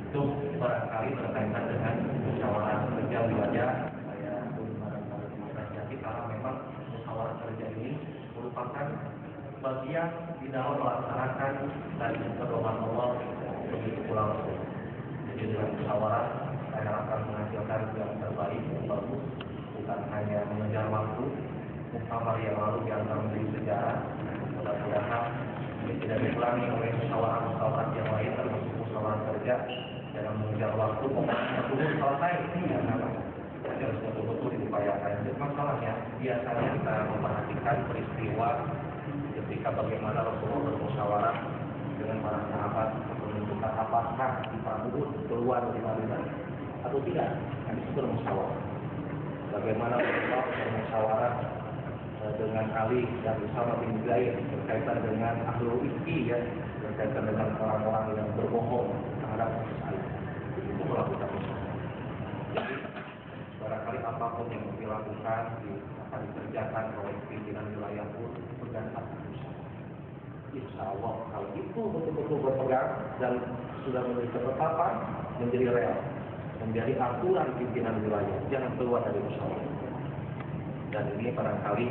Itu barangkali berkaitan dengan musyawarah kerja wilayah. Saya barangkali mengapresiasi karena memang musyawarah kerja ini merupakan bagian di dalam melaksanakan dari pedoman Allah begitu pula Rasul. Jadi dengan musyawarah saya akan menghasilkan yang terbaik yang bagus, bukan hanya mengejar waktu. Muktamar yang lalu dianggap menjadi sejarah. Mudah-mudahan ini tidak diulangi oleh musyawarah-musyawarah yang lain, termasuk musyawarah kerja. Jangan mengejar waktu, pokoknya dulu selesai. Jadi harus betul-betul diupayakan. Jadi masalahnya biasanya kita memperhatikan peristiwa ketika bagaimana Rasulullah bermusyawarah dengan para sahabat menentukan apakah di Uhud keluar dari Madinah atau tidak. Kami bermusyawarah. Bagaimana Rasulullah bermusyawarah dengan Ali dan Usama bin Zaid berkaitan dengan ahlul ifki, ya, berkaitan dengan orang-orang yang berbohong terhadap Ali. Itu melakukan musyawarah. Jadi barangkali apapun yang dilakukan akan dikerjakan oleh pimpinan wilayah pun bergantung insya Allah kalau itu betul-betul berpegang dan sudah menjadi ketetapan, menjadi real, menjadi aturan pimpinan wilayah, jangan keluar dari musyawarah. Dan ini barangkali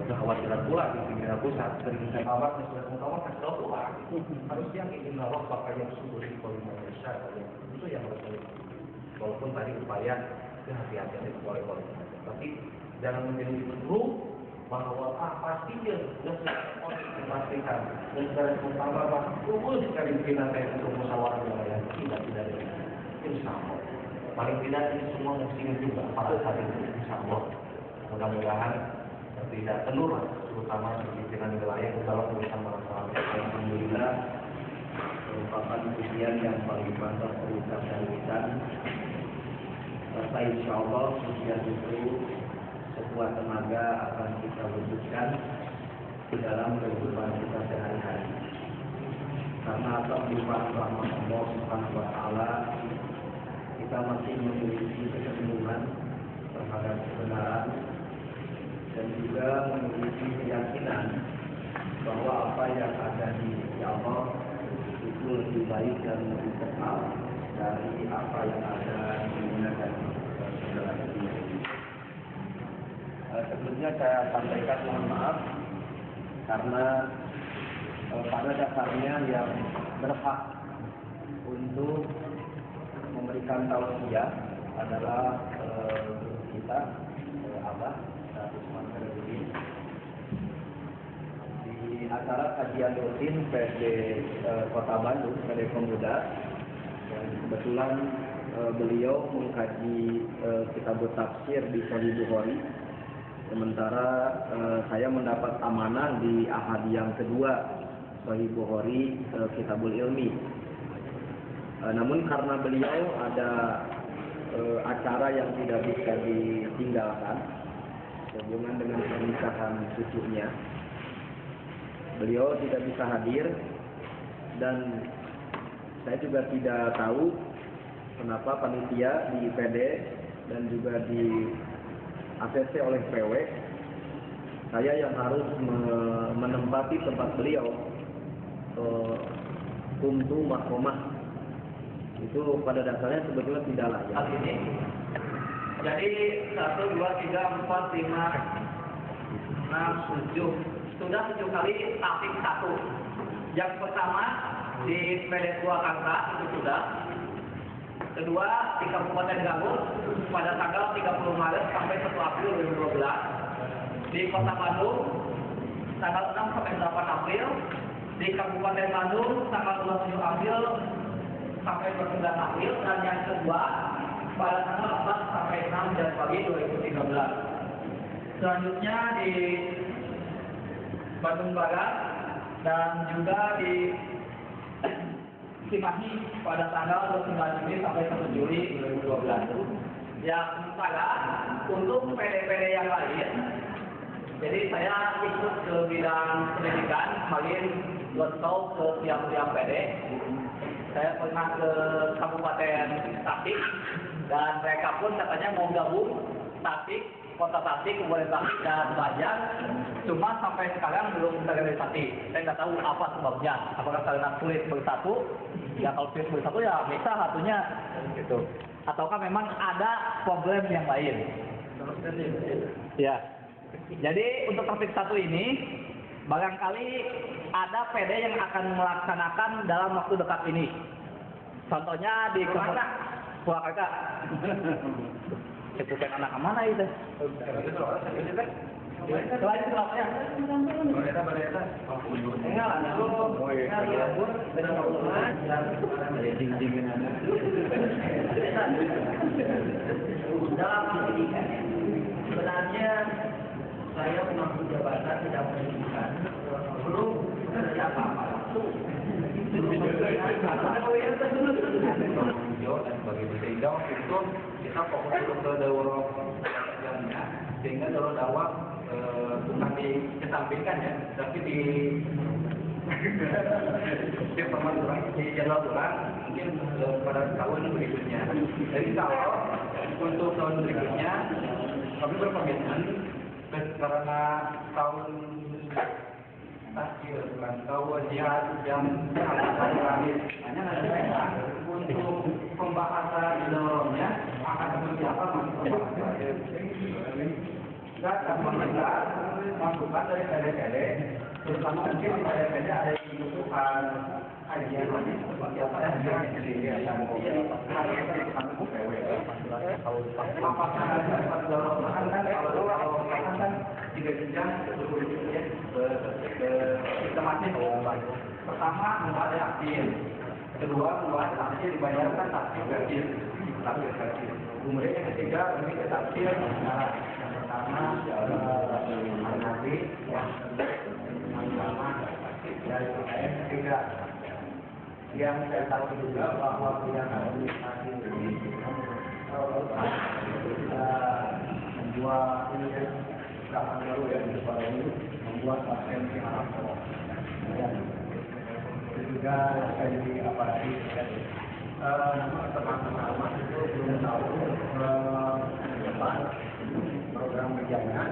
kekhawatiran pula di pimpinan pusat dari sahabat yang sudah mengawal kasih tahu Tuhan harus yakin inna Allah bakal yang sungguh di kolima Indonesia, itu yang harus dilakukan. Walaupun tadi upaya kehati-hatian itu boleh-boleh, tapi jangan menjadi penuh bahwa pasti dia sudah dipastikan negara utama bahwa sekali pimpinan saya untuk musyawarah wilayah tidak insya Allah. Paling tidak ini semua muslim juga pada saat itu insya Allah. Mudah-mudahan tidak telur, terutama di pimpinan wilayah dalam urusan masalah. Alhamdulillah merupakan ujian yang paling pantas terucap dan kita. Serta insya Allah ujian itu sebuah tenaga akan kita wujudkan di dalam kehidupan kita sehari-hari. Karena atas limpahan rahmat Allah Subhanahu wa Ta'ala, kita masih memiliki kecenderungan terhadap kebenaran dan juga memiliki keyakinan bahwa apa yang ada di Allah itu lebih baik dan lebih kekal dari apa yang ada di dunia dan segala dunia. Sebelumnya saya sampaikan mohon maaf karena pada dasarnya yang berhak untuk memberikan tausiah adalah kita Abah Usman Khairuddin di acara kajian rutin PD Kota Bandung, PD Pemuda, dan kebetulan beliau mengkaji kitab tafsir di Sahih Bukhari. Sementara saya mendapat amanah di ahad yang kedua Sahih Bukhari Kitabul Ilmi. Namun karena beliau ada acara yang tidak bisa ditinggalkan sehubungan dengan pernikahan cucunya, beliau tidak bisa hadir dan saya juga tidak tahu kenapa panitia di PD dan juga di ACC oleh PW, saya yang harus menempati tempat beliau untuk makromah. Itu pada dasarnya sebetulnya tidak layak. Ini jadi 1, 2, 3, 4, 5, 6, 7 sudah 7 kali tapik 1. Yang pertama di PD Purwakarta itu sudah. Kedua di Kabupaten Garut pada tanggal 30 Maret sampai 1 April 2012. Di Kota Bandung tanggal 6 sampai 8 April. Di Kabupaten Bandung tanggal 27 April sampai 29 April. Dan yang kedua pada tanggal 4 sampai 6 Januari 2013. Selanjutnya di Bandung Barat dan juga di Cimahi pada tanggal 29 Juni sampai 1 Juli 2012. Yang sementara untuk PD-PD yang lain, jadi saya ikut ke bidang pendidikan, kalian bertau ke tiap-tiap PD. Saya pernah ke Kabupaten Tasik dan mereka pun katanya mau gabung Tasik, Kota Tasik, Kabupaten Tasik dan Banjar, cuma sampai sekarang belum terrealisasi. Saya nggak tahu apa sebabnya. Apakah karena sulit bersatu? Ya kalau sulit bersatu ya bisa satunya gitu. Ataukah memang ada problem yang lain? Ya. Jadi untuk topik satu ini, barangkali ada PD yang akan melaksanakan dalam waktu dekat ini. Contohnya di Purwakarta. Sebutkan anak mana itu? Selain sebabnya. Enggak lah, dalam pendidikan sebenarnya saya mengambil jabatan tidak pendidikan belum kerja apa-apa langsung. Dan sebagai sehingga waktu itu kita fokus ke dakwah kerjanya, sehingga dakwah bukan dikesampingkan ya, tapi di teman orang di jalur orang mungkin pada tahun berikutnya. Jadi kalau untuk tahun berikutnya kami berkomitmen karena tahun akhir tahun jihad yang akan berakhir hanya ada untuk pembahasan di dalamnya akan seperti apa kita akan meminta masukan dari PD-PD, terutama mungkin di PD-PD ada yang membutuhkan kajian lagi seperti apa yang apakah ada kalau kan tiga jenjang sistematis. Pertama membuat aktif, kedua membuat aktif dibayarkan aktif gaji. Kemudian yang ketiga lebih ke tafsir. Yang pertama Nabi, yang pertama dari PKM ketiga. Yang saya tahu juga bahwa yang administrasi ini kita membuat ini kapan baru yang disebar ini membuat pasien Arab dan juga saya di apalagi namun teman-teman itu belum tahu depan program kerjanya.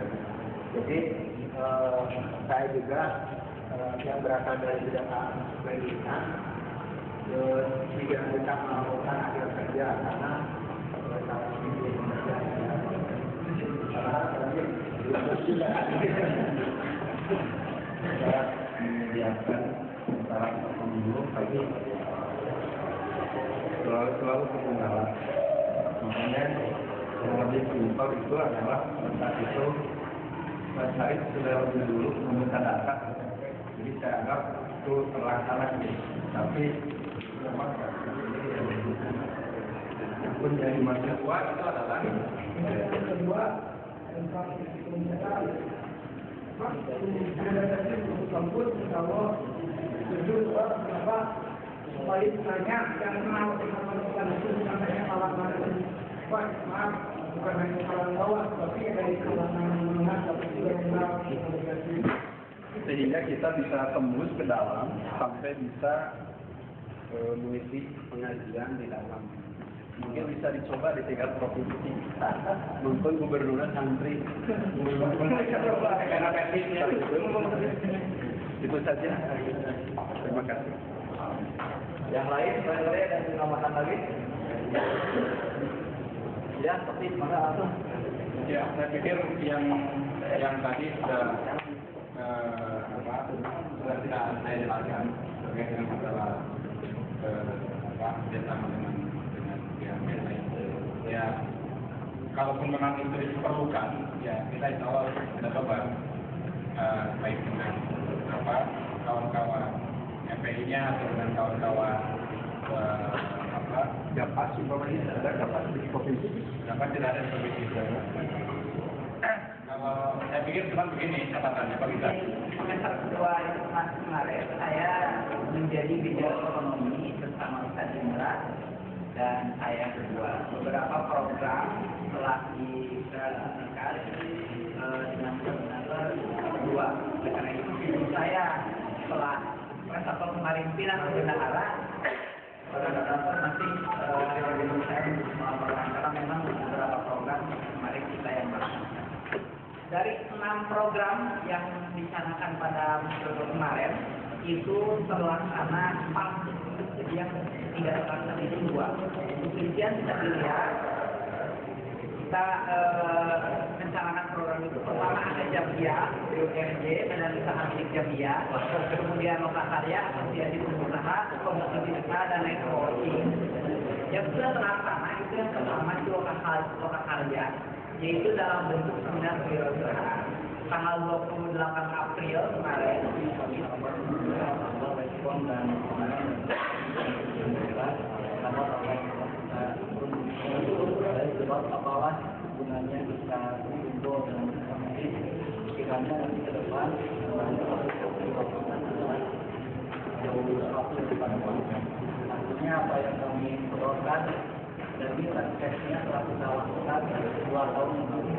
Jadi saya juga yang berasal dari bidang pendidikan tidak bisa melakukan akhir kerja karena saya menyediakan antara pemilu tapi selalu ketinggalan. Makanya yang lebih simpel itu adalah saat itu saya sudah lebih dulu meminta data, jadi saya anggap itu terlaksana gitu. Tapi yang menjadi masalah itu adalah yang kedua tentang komunikasi. Sambut kalau jujur kenapa supaya banyak yang kenal bukan itu namanya kalangan maaf bukan hanya kalangan bawah tapi dari kalangan menengah tapi juga kenal komunikasi sehingga kita bisa tembus ke dalam sampai bisa mengisi pengajian di dalam. Mungkin bisa dicoba di tingkat provinsi. Nonton gubernur santri. Itu saja. Terima kasih. Yang lain, boleh dan pengamatan lagi? Ya, seperti mana langsung? Ya, saya pikir yang tadi sudah tidak saya jelaskan terkait dengan masalah kerjasama dengan pihak lain. Ya, kalaupun memang itu diperlukan, ya kita insya Allah kita coba baik dengan kawan-kawan FPI-nya atau dengan kawan-kawan dapat umpamanya dapat di provinsi, dapat tidak ada di provinsi. Kalau saya pikir cuma begini catatannya Pak Gita. Semester 2 itu kemarin saya menjadi bidang ekonomi bersama Ustaz Indra dan saya berdua. Beberapa program telah direalisasikan dengan koordinator berdua. Karena itu saya setelah prestasi kemarin pindah ke bendahara, masih saya melaporkan karena memang beberapa program kemarin kita yang program yang dicanangkan pada periode kemarin itu terlaksana pas, jadi yang tidak terlaksana itu 2. Untuk rincian bisa dilihat, kita mencanangkan program itu pertama ada Jamia, BUMJ, Badan Usaha Milik Jamia, kemudian Lokakarya, Asosiasi Pengusaha, Komisi Desa, dan Networking. Yang sudah terlaksana itu yang pertama itu Lokakarya, yaitu dalam bentuk seminar kewirausahaan. Tanggal 28 April kemarin, respon dan sebab apalah gunanya kita kumpul dan berkomunikasi kiranya nanti ke depan jauh sesuatu daripada konsep. Artinya apa yang kami perlukan dari tesnya telah kita lakukan 2 tahun yang lalu.